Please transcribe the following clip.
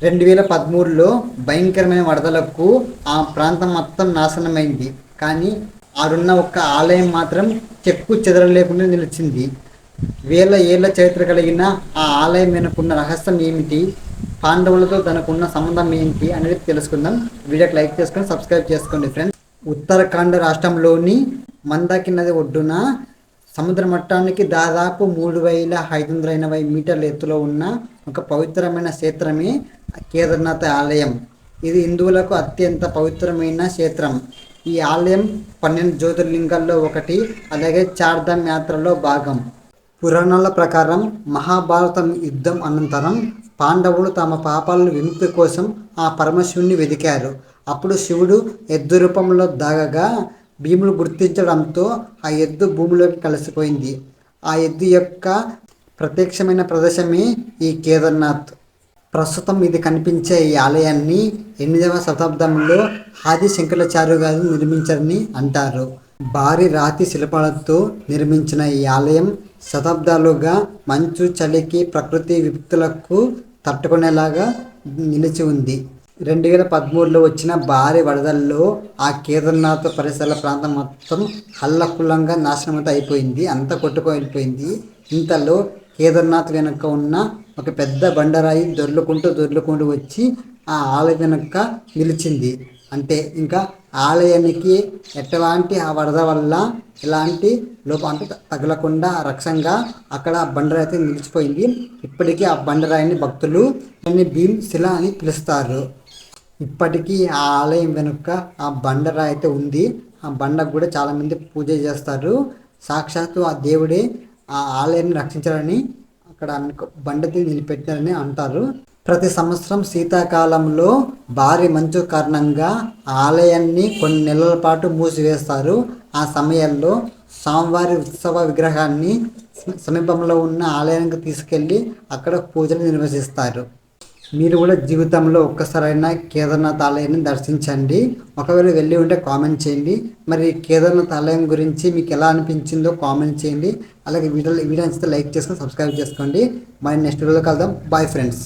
2013లో భయంకరమైన వరదలకు ఆ ప్రాంతం మొత్తం నాశనమైంది. కానీ ఆడున్న ఒక్క ఆలయం మాత్రం చెక్కు చెదరలేకుండా నిలిచింది. వేల ఏళ్ల చరిత్ర కలిగిన ఆ ఆలయం వెనుకున్న రహస్యం ఏమిటి, పాండవులతో తనకున్న సంబంధం ఏంటి అనేది తెలుసుకుందాం. వీడియోకి లైక్ చేసుకొని సబ్స్క్రైబ్ చేసుకోండి ఫ్రెండ్స్. ఉత్తరాఖండ్ రాష్ట్రంలోని మందాకి నది ఒడ్డున సముద్ర మట్టానికి దాదాపు 3580 మీటర్ల ఎత్తులో ఉన్న ఒక పవిత్రమైన క్షేత్రమే కేదార్నాథ్ ఆలయం. ఇది హిందువులకు అత్యంత పవిత్రమైన క్షేత్రం. ఈ ఆలయం 12 జ్యోతిర్లింగాల్లో ఒకటి, అలాగే చార్ధామ్ యాత్రలో భాగం. పురాణాల ప్రకారం మహాభారతం యుద్ధం అనంతరం పాండవులు తమ పాపాలను విముక్తి కోసం ఆ పరమశివుణ్ణి వెదికారు. అప్పుడు శివుడు ఎద్దు రూపంలో దాగగా భీముడు గుర్తించడంతో ఆ ఎద్దు భూమిలోకి కలిసిపోయింది. ఆ ఎద్దు యొక్క ప్రత్యక్షమైన ప్రదేశమే ఈ కేదార్నాథ్. ప్రస్తుతం ఇది కనిపించే ఈ ఆలయాన్ని 8వ శతాబ్దంలో ఆది శంకరాచార్య గారు నిర్మించారని అంటారు. భారీ రాతి శిల్పాలతో నిర్మించిన ఈ ఆలయం శతాబ్దాలుగా మంచు, చలికి, ప్రకృతి విపత్తులకు తట్టుకునేలాగా నిలిచి ఉంది. 2013లో వచ్చిన భారీ వరదల్లో ఆ కేదార్నాథ్ పరిసర ప్రాంతం మొత్తం అల్లకల్లోలంగా నాశనమైతే అయిపోయింది. అంతా కొట్టుకుపోయింది. ఇంతలో కేదార్నాథ్ వెనుక ఉన్న ఒక పెద్ద బండరాయి దొర్లుకుంటూ వచ్చి ఆ ఆలయం వెనుక నిలిచింది. అంటే ఇంకా ఆలయానికి ఎటువంటి ఆ వరద వల్ల ఎలాంటి అంటే తగలకుండా రక్షంగా అక్కడ బండరాయి అయితే నిలిచిపోయింది. ఇప్పటికీ ఆ బండరాయిని భక్తులు భీమ్ శిల అని పిలుస్తారు. ఇప్పటికీ ఆ ఆలయం వెనుక ఆ బండరాయి అయితే ఉంది. ఆ బండకు కూడా చాలామంది పూజ చేస్తారు. సాక్షాత్తు ఆ దేవుడే ఆ ఆలయాన్ని రక్షించాలని అక్కడ బండని నిలబెట్టారని అంటారు. ప్రతి సంవత్సరం శీతాకాలంలో భారీ మంచు కారణంగా ఆలయాన్ని కొన్ని నెలల పాటు మూసివేస్తారు. ఆ సమయంలో స్వామివారి ఉత్సవ విగ్రహాన్ని సమీపంలో ఉన్న ఆలయానికి తీసుకెళ్ళి అక్కడ పూజలు నిర్వహిస్తారు. మీరు కూడా జీవితంలో ఒక్కసారైనా కేదార్నాథ్ ఆలయాన్ని దర్శించండి. ఒకవేళ వెళ్ళి ఉంటే కామెంట్ చేయండి. మరి కేదార్నాథ్ ఆలయం గురించి మీకు ఎలా అనిపించిందో కామెంట్ చేయండి. అలాగే వీడియో నచ్చితే లైక్ చేసుకొని సబ్స్క్రైబ్ చేసుకోండి. మరి నెక్స్ట్ వీడియోలో కలుద్దాం. Bye friends.